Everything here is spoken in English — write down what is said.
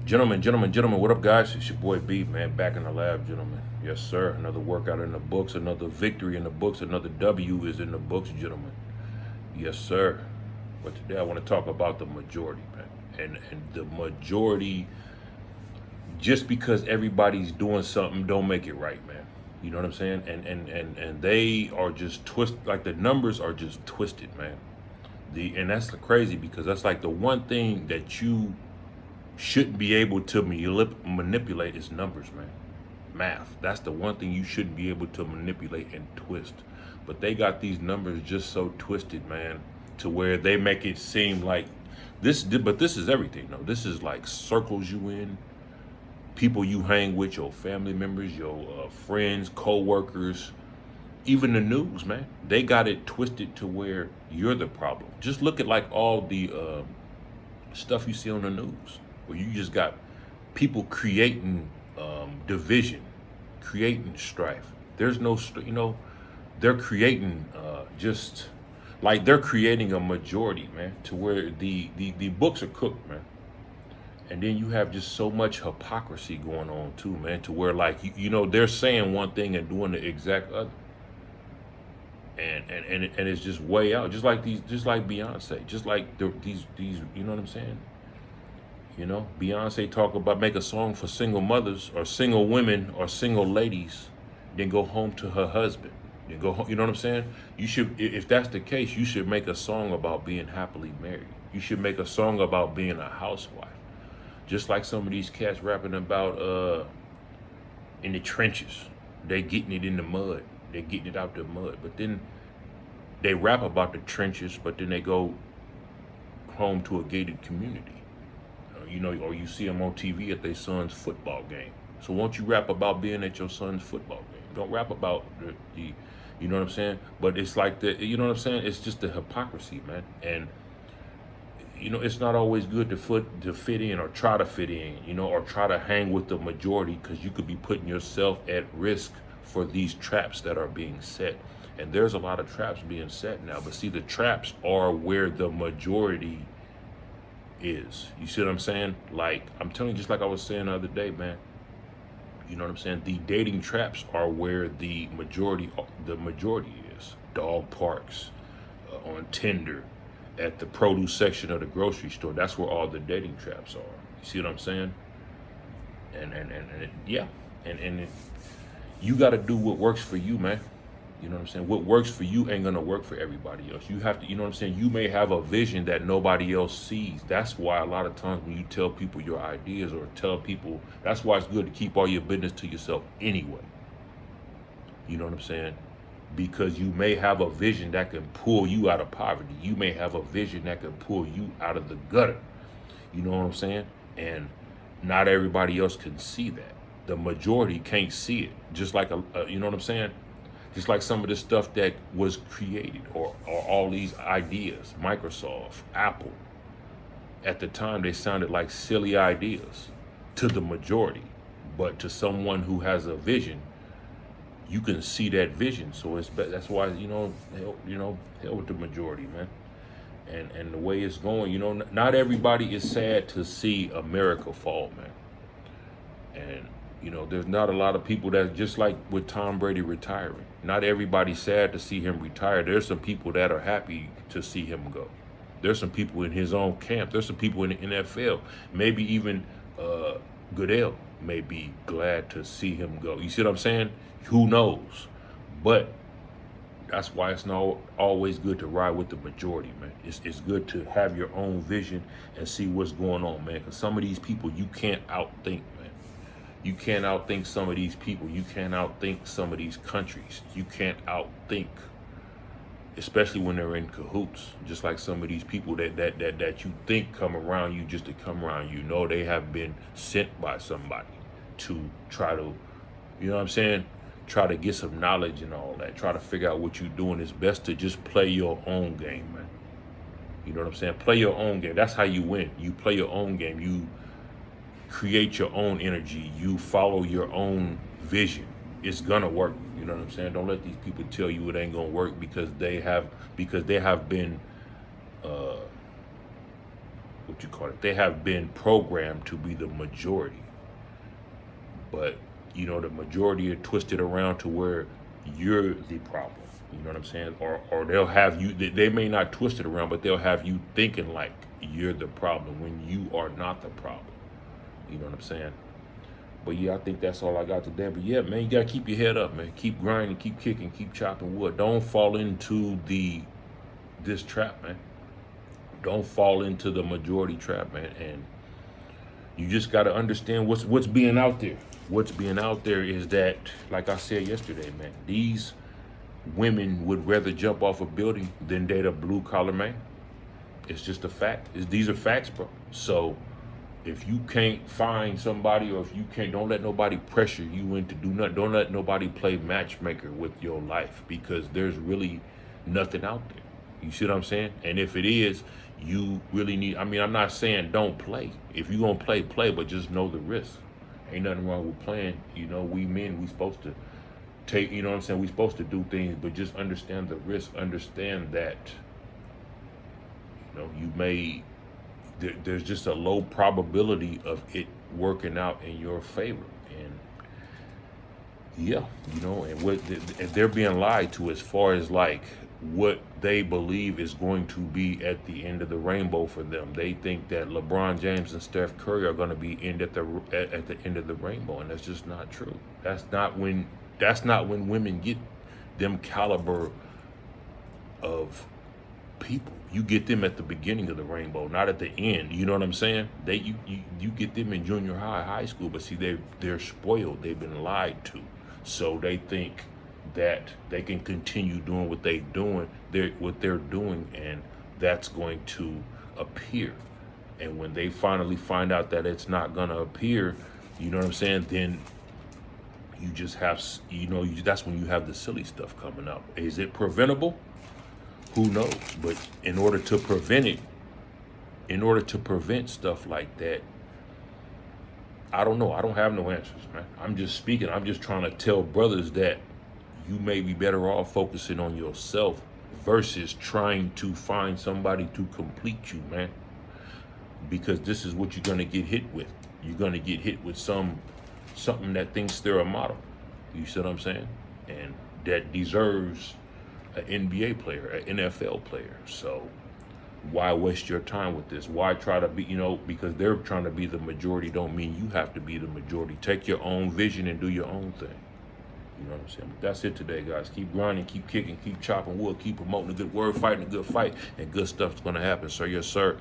Gentlemen, what up, guys? It's your boy B, man, back in the lab, gentlemen. Yes, sir. Another workout in the books, another victory in the books, another W is in the books, gentlemen. Yes, sir. But today I want to talk about the majority, man. And the majority, just because everybody's doing something, don't make it right, man. You know what I'm saying? And they are just like the numbers are just twisted, man. And that's crazy because that's like the one thing that you shouldn't be able to manipulate is numbers, man. Math. That's the one thing you shouldn't be able to manipulate and twist. But they got these numbers just so twisted, man, to where they make it seem like this. But this is everything, though. This is like circles you in, people you hang with, your family members, your friends, co-workers, even the news, man. They got it twisted to where you're the problem. Just look at like all the stuff you see on the news, where you just got people creating division, creating strife. There's no, they're creating just like they're creating a majority, man, to where the books are cooked, man. And then you have just so much hypocrisy going on too, man, to where like they're saying one thing and doing the exact other. And it's just way out, just like Beyonce, just like these you know what I'm saying? Beyonce talk about make a song for single mothers or single women or single ladies, then go home to her husband. Then go home, you know what I'm saying? You should, if that's the case, you should make a song about being happily married. You should make a song about being a housewife. Just like some of these cats rapping about in the trenches. They getting it in the mud. They getting it out the mud. But then they rap about the trenches, but then they go home to a gated community. Or you see them on TV at their son's football game. So won't you rap about being at your son's football game? Don't rap about the you know what I'm saying? But it's like you know what I'm saying? It's just the hypocrisy, man. And it's not always good to fit in or try to fit in, or try to hang with the majority, because you could be putting yourself at risk for these traps that are being set. And there's a lot of traps being set now. But see, the traps are where the majority is. You see what I'm saying? Like, I'm telling you, just like I was saying the other day, man. You know what I'm saying? The dating traps are where the majority is. Dog parks, on Tinder, at the produce section of the grocery store. That's where all the dating traps are. You see what I'm saying? And you got to do what works for you, man. You know what I'm saying? What works for you ain't gonna work for everybody else. You have to, you know what I'm saying? You may have a vision that nobody else sees. That's why a lot of times when you tell people your ideas or tell people, that's why it's good to keep all your business to yourself anyway. You know what I'm saying? Because you may have a vision that can pull you out of poverty. You may have a vision that can pull you out of the gutter. You know what I'm saying? And not everybody else can see that. The majority can't see it. Just like, you know what I'm saying? Just like some of the stuff that was created, or all these ideas, Microsoft, Apple, at the time they sounded like silly ideas to the majority. But to someone who has a vision, you can see that vision. So that's why, hell with the majority, man. And the way it's going, not everybody is sad to see America fall, man. And there's not a lot of people that, just like with Tom Brady retiring, not everybody's sad to see him retire. There's some people that are happy to see him go. There's some people in his own camp. There's some people in the NFL. Maybe even Goodell may be glad to see him go. You see what I'm saying? Who knows? But that's why it's not always good to ride with the majority, man. It's good to have your own vision and see what's going on, man. Because some of these people you can't outthink, man. You can't outthink some of these people. You can't outthink some of these countries. You can't outthink, especially when they're in cahoots. Just like some of these people that you think come around you just to come around you. They have been sent by somebody to try to, you know what I'm saying? Try to get some knowledge and all that. Try to figure out what you're doing. It's best to just play your own game, man. You know what I'm saying? Play your own game. That's how you win. You play your own game. You create your own energy. You follow your own vision. It's gonna work. You know what I'm saying? Don't let these people tell you it ain't gonna work because they have been what you call it, they have been programmed to be the majority. But, you know, the majority are twisted around to where you're the problem. You know what I'm saying? Or they'll have you, they may not twist it around, but they'll have you thinking like you're the problem when you are not the problem. You know what I'm saying? But yeah, I think that's all I got today. But yeah, man, you gotta keep your head up, man. Keep grinding, keep kicking, keep chopping wood. Don't fall into this trap, man. Don't fall into the majority trap, man. And you just gotta understand what's being out there. What's being out there is that, like I said yesterday, man, these women would rather jump off a building than date a blue collar man. It's just a fact. These are facts, bro. So if you can't find somebody, or if you can't, don't let nobody pressure you into do nothing. Don't let nobody play matchmaker with your life, because there's really nothing out there. You see what I'm saying? And if it is, you really need, I mean, I'm not saying don't play. If you're gonna play, play, but just know the risk. Ain't nothing wrong with playing. You know, we men, we supposed to take, you know what I'm saying? We supposed to do things, but just understand the risk. Understand that, you know, you may, there's just a low probability of it working out in your favor. And yeah, you know, and what they're being lied to as far as like what they believe is going to be at the end of the rainbow for them. They think that LeBron James and Steph Curry are going to be at the end of the rainbow, and that's just not true. That's not when women get them caliber of people. You get them at the beginning of the rainbow, not at the end. You know what I'm saying? You get them in junior high school, but see, they're spoiled. They've been lied to, so they think that they can continue doing what they're doing, and that's going to appear. And when they finally find out that it's not gonna appear, you know what I'm saying? Then you just have, you know, that's when you have the silly stuff coming up. Is it preventable? Who knows? But in order to prevent stuff like that, I don't know. I don't have no answers, man. I'm just speaking. I'm just trying to tell brothers that you may be better off focusing on yourself versus trying to find somebody to complete you, man. Because this is what you're gonna get hit with. You're gonna get hit with something that thinks they're a model. You see what I'm saying? And that deserves an NBA player, an NFL player. So why waste your time with this? Why try to be, you know, because they're trying to be the majority don't mean you have to be the majority. Take your own vision and do your own thing. You know what I'm saying? But that's it today, guys. Keep grinding, keep kicking, keep chopping wood, keep promoting a good word, fighting a good fight, and good stuff's gonna happen. Sir, yes, sir.